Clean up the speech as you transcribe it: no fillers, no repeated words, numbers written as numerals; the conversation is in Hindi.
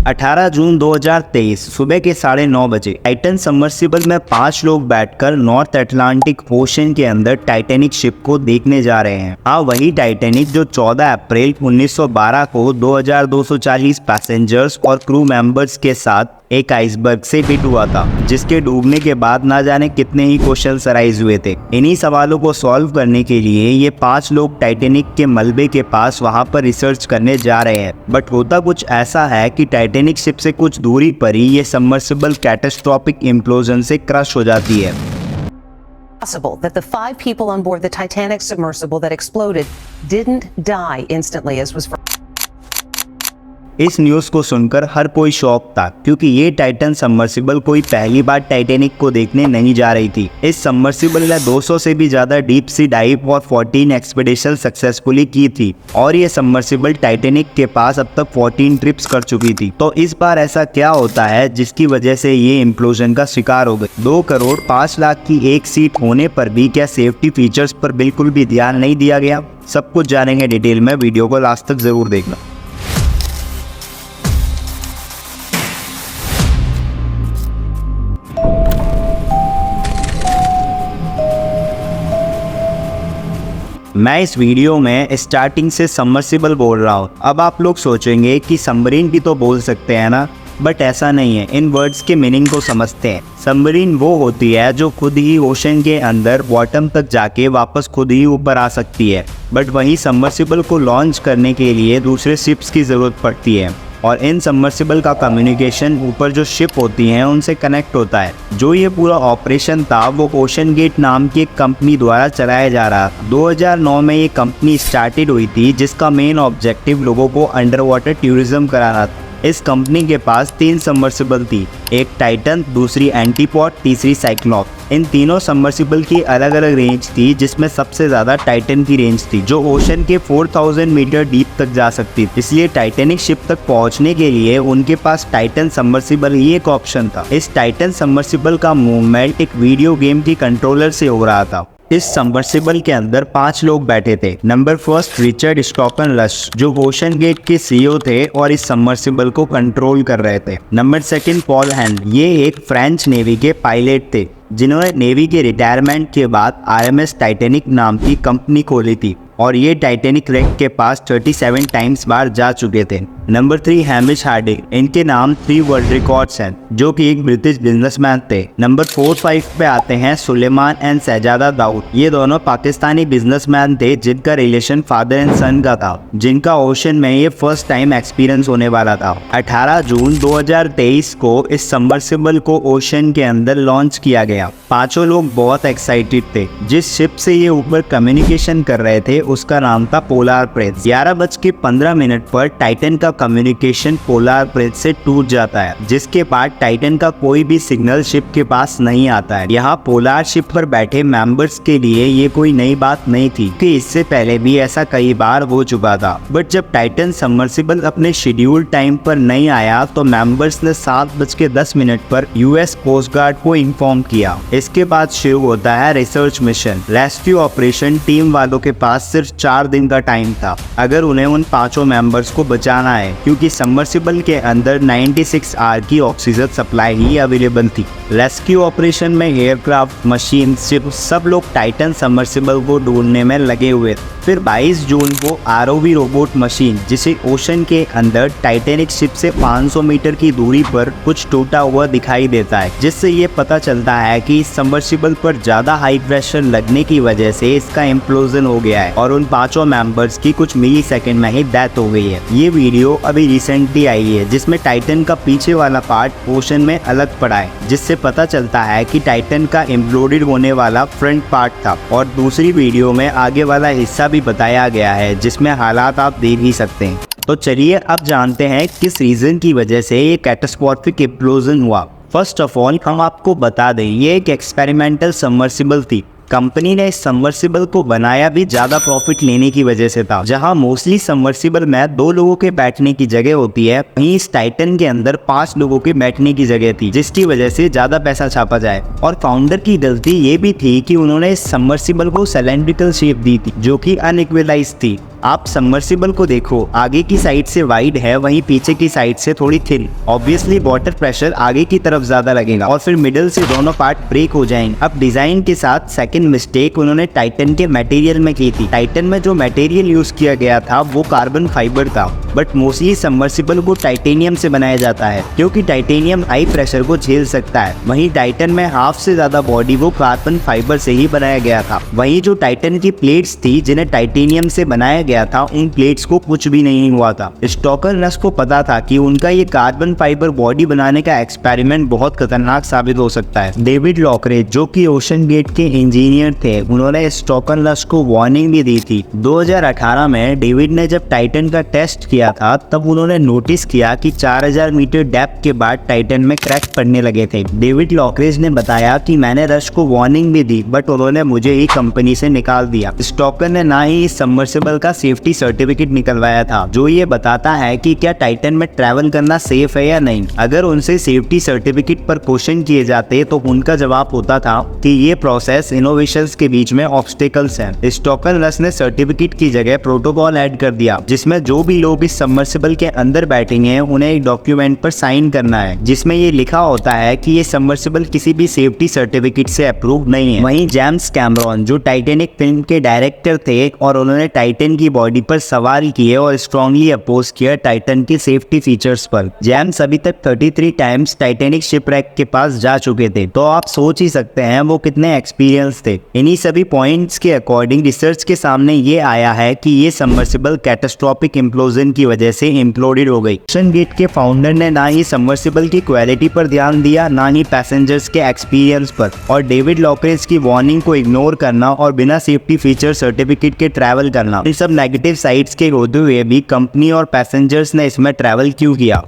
18 जून 2023 सुबह के 9:30 बजे टाइटन सबमर्सिबल में 5 लोग बैठकर नॉर्थ अटलांटिक ओशन के अंदर टाइटैनिक शिप को देखने जा रहे हैं। हाँ, वही टाइटैनिक जो 14 अप्रैल 1912 को 2240 पैसेंजर्स और क्रू मेंबर्स के साथ एक आइसबर्ग से हिट हुआ था, जिसके डूबने के बाद ना जाने कितने ही क्वेश्चंस अराइज हुए थे। इन्हीं सवालों को सॉल्व करने के लिए ये 5 लोग टाइटैनिक के मलबे के पास वहां पर रिसर्च करने जा रहे हैं। बट होता कुछ ऐसा है कि टाइटैनिक शिप से कुछ दूरी पर ही ये सबमर्सिबल कैटास्ट्रोफिक इम्प्लोजन से क्रश हो जाती है। Possible that the 5 people on board the Titanic submersible that exploded didn't die instantly as was इस न्यूज़ को सुनकर हर कोई शॉक था, क्योंकि ये टाइटन सबमर्सिबल कोई पहली बार टाइटैनिक को देखने नहीं जा रही थी। इस सबमर्सिबल ने 200 से भी ज़्यादा डीप सी डाइव और 14 एक्सपीडिशन सक्सेसफुली की थी और ये सबमर्सिबल टाइटैनिक के पास अब तक 14 ट्रिप्स कर चुकी थी। तो इस बार ऐसा क्या होता है जिसकी वजह से ये इम्प्लोजन का शिकार हो गई। 2 करोड़ 5 लाख की एक सीट होने पर भी क्या सेफ्टी फीचर्स पर बिल्कुल भी ध्यान नहीं दिया गया? सब कुछ जानेंगे डिटेल में, वीडियो को लास्ट तक जरूर देखना। मैं इस वीडियो में स्टार्टिंग से सबमर्सिबल बोल रहा हूँ। अब आप लोग सोचेंगे कि सबमरीन भी तो बोल सकते हैं ना, बट ऐसा नहीं है। इन वर्ड्स के मीनिंग को समझते हैं। सबमरीन वो होती है जो खुद ही ओशन के अंदर बॉटम तक जाके वापस खुद ही ऊपर आ सकती है, बट वहीं सबमर्सिबल को लॉन्च करने के लिए दूसरे शिप्स की ज़रूरत पड़ती है और इन सबमर्सिबल का कम्युनिकेशन ऊपर जो शिप होती हैं उनसे कनेक्ट होता है। जो ये पूरा ऑपरेशन था वो ओशन गेट नाम की एक कंपनी द्वारा चलाया जा रहा था। 2009 में ये कंपनी स्टार्टेड हुई थी, जिसका मेन ऑब्जेक्टिव लोगों को अंडर वाटर टूरिज्म कराना था। इस कंपनी के पास 3 सबमर्सिबल थी, एक टाइटन, दूसरी एंटीपॉड, तीसरी साइक्लॉप। इन तीनों सबमर्सिबल की अलग अलग रेंज थी, जिसमें सबसे ज़्यादा टाइटन की रेंज थी जो ओशन के 4000 मीटर डीप तक जा सकती थी। इसलिए टाइटैनिक शिप तक पहुंचने के लिए उनके पास टाइटन सबमर्सिबल ही एक ऑप्शन था। इस टाइटन सबमर्सिबल का मूवमेंट एक वीडियो गेम की कंट्रोलर से हो रहा था। इस सबमर्सिबल के अंदर 5 लोग बैठे थे। नंबर 1 रिचर्ड स्टॉकनलश, जो ओशन गेट के सीईओ थे और इस सबमर्सिबल को कंट्रोल कर रहे थे। नंबर 2 पॉल हैंड, ये एक फ्रेंच नेवी के पायलट थे जिन्होंने नेवी के रिटायरमेंट के बाद आरएमएस टाइटैनिक नाम की कंपनी खोली थी और ये टाइटैनिक रैक के पास 37 टाइम्स बार जा चुके थे। नंबर 3 हैमिश हार्डिंग, इनके नाम 3 वर्ल्ड रिकॉर्ड्स हैं, जो कि एक ब्रिटिश बिजनेसमैन थे। नंबर 4-5 पे आते हैं सुलेमान एंड शहजादा दाऊद। ये दोनों पाकिस्तानी बिजनेसमैन थे जिनका रिलेशन फादर एंड सन का था, जिनका ओशन में ये फर्स्ट टाइम एक्सपीरियंस होने वाला था। 18 जून 2023 को इस सबमर्सिबल को ओशन के अंदर लॉन्च किया गया। 5 लोग बहुत एक्साइटेड थे। जिस शिप से ये ऊपर कम्युनिकेशन कर रहे थे उसका नाम था पोलार प्रिंस। 11:15 पर टाइटन का कम्युनिकेशन पोलार प्रिंस से टूट जाता है, जिसके बाद टाइटन का कोई भी सिग्नल शिप के पास नहीं आता है। यहाँ पोलार शिप पर बैठे मेंबर्स के लिए ये कोई नई बात नहीं थी कि इससे पहले भी ऐसा कई बार हो चुका था। बट जब टाइटन सबमर्सिबल अपने शेड्यूल टाइम पर नहीं आया तो मेंबर्स ने 7:10 पर यूएस कोस्ट गार्ड को इन्फॉर्म किया। इसके बाद शुरू होता है research mission. Rescue operation team वालों के पास सिर्फ 4 दिन का टाइम था अगर उन्हें उन 5 मेंबर्स को बचाना है, क्योंकि सबमर्सिबल के अंदर 96 आवर की ऑक्सीजन सप्लाई ही अवेलेबल थी। रेस्क्यू ऑपरेशन में एयरक्राफ्ट, मशीन, शिप सब लोग टाइटन सबमर्सिबल को ढूंढने में लगे हुए थे। फिर 22 जून को आरओवी रोबोट मशीन, जिसे ओशन के अंदर टाइटैनिक शिप से 500 मीटर की दूरी पर कुछ टूटा हुआ दिखाई देता है, जिससे ये पता चलता है कि इस सबमर्सिबल पर ज्यादा हाई प्रेशर लगने की वजह से इसका इम्प्लोजन हो गया है और उन 5 मेंबर्स की कुछ मिली सेकेंड में ही डेथ हो गई है। ये वीडियो अभी रिसेंटली आई है, जिसमें टाइटन का पीछे वाला पार्ट ओशन में अलग पड़ा है, जिससे पता चलता है कि टाइटन का इम्प्लोडेड होने वाला फ्रंट पार्ट था। और दूसरी वीडियो में आगे वाला हिस्सा भी बताया गया है, जिसमें हालात आप देख ही सकते हैं। तो चलिए अब जानते हैं किस रीजन की वजह से ये कैटास्ट्रोफिक इम्प्लोजन हुआ। फर्स्ट ऑफ ऑल हम आपको बता दें, ये एक एक्सपेरिमेंटल सबमर्सिबल थी। कंपनी ने इस सबमर्सिबल को बनाया भी ज्यादा प्रॉफिट लेने की वजह से था। जहां मोस्टली सबमर्सिबल में 2 लोगों के बैठने की जगह होती है, वहीं इस टाइटन के अंदर 5 लोगों के बैठने की जगह थी, जिसकी वजह से ज्यादा पैसा छापा जाए। और फाउंडर की गलती ये भी थी कि उन्होंने इस सबमर्सिबल को सिलेंड्रिकल शेप दी थी, जो कि अनइक्वलाइज थी। आप सबमर्सिबल को देखो, आगे की साइड से वाइड है, वहीं पीछे की साइड से थोड़ी थिन। ऑब्वियसली वाटर प्रेशर आगे की तरफ ज्यादा लगेगा और फिर मिडिल से दोनों पार्ट ब्रेक हो जाएंगे। अब डिजाइन के साथ सेकंड मिस्टेक उन्होंने टाइटन के मटेरियल में की थी। टाइटन में जो मटेरियल यूज किया गया था वो कार्बन फाइबर था, बट मोस्टली सबमर्सिबल को टाइटेनियम से बनाया जाता है क्योंकि टाइटेनियम हाई प्रेशर को झेल सकता है। वहीं टाइटन में हाफ से ज्यादा बॉडी वो कार्बन फाइबर से ही बनाया गया था। वहीं जो टाइटन की प्लेट्स थी जिन्हें टाइटेनियम से बनाया गया था, उन प्लेट्स को कुछ भी नहीं हुआ था। स्टॉकर रस को पता था कि उनका ये कार्बन फाइबर बॉडी बनाने का एक्सपेरिमेंट बहुत खतरनाक साबित हो सकता है। डेविड लॉकरेज जो कि ओशन गेट के इंजीनियर थे, उन्होंने स्टॉकर रस को वार्निंग भी दी थी। 2018 में डेविड ने जब टाइटन का टेस्ट किया था तब उन्होंने नोटिस किया कि 4000 मीटर डेप्थ के बाद टाइटन में क्रैक पड़ने लगे थे। डेविड लॉकरेज ने बताया कि मैंने रश को वार्निंग भी दी, बट उन्होंने मुझे ही कंपनी से निकाल दिया। स्टॉकर ने ना ही इस सबमर्सिबल का सेफ्टी सर्टिफिकेट निकलवाया था जो ये बताता है कि क्या टाइटन में ट्रैवल करना सेफ है या नहीं। अगर उनसे सेफ्टी सर्टिफिकेट पर क्वेश्चन किए जाते तो उनका जवाब होता था कि ये प्रोसेस इनोवेशंस के बीच में ऑब्स्टिकल्स हैं। स्टॉकर रस ने सर्टिफिकेट की जगह प्रोटोकॉल ऐड कर दिया जिसमें जो भी लोग इस सबमर्सिबल के अंदर बैठेंगे उन्हें एक डॉक्यूमेंट पर साइन करना है जिसमें ये लिखा होता है कि ये सबमर्सिबल किसी भी सेफ्टी सर्टिफिकेट से अप्रूव नहीं है। वहीं जेम्स कैमरॉन जो टाइटैनिक फिल्म के डायरेक्टर थे और उन्होंने टाइटन की बॉडी पर सवाल किए और स्ट्रांगली अपोज किया टाइटन की सेफ्टी फीचर्स पर। जेम्स अभी तक 33 टाइम्स टाइटैनिक शिपरेक के पास जा चुके थे, तो आप सोच ही सकते हैं वो कितने एक्सपीरियंस थे। इन्हीं सभी पॉइंट्स के अकॉर्डिंग रिसर्च के सामने ये आया है कि ये सबमर्सिबल कैटास्ट्रोफिक इम्प्लोजन की वजह से इम्प्लोडेड हो गई। ओशन गेट के फाउंडर ने ना ही सबमर्सिबल की क्वालिटी पर ध्यान दिया, ना ही पैसेंजर्स के एक्सपीरियंस पर, और डेविड लॉकरेज की वार्निंग को इग्नोर करना और बिना सेफ्टी फीचर सर्टिफिकेट के ट्रैवल करना, इन सब नेगेटिव साइड्स के होते हुए भी कंपनी और पैसेंजर्स ने इसमें ट्रैवल क्यों किया।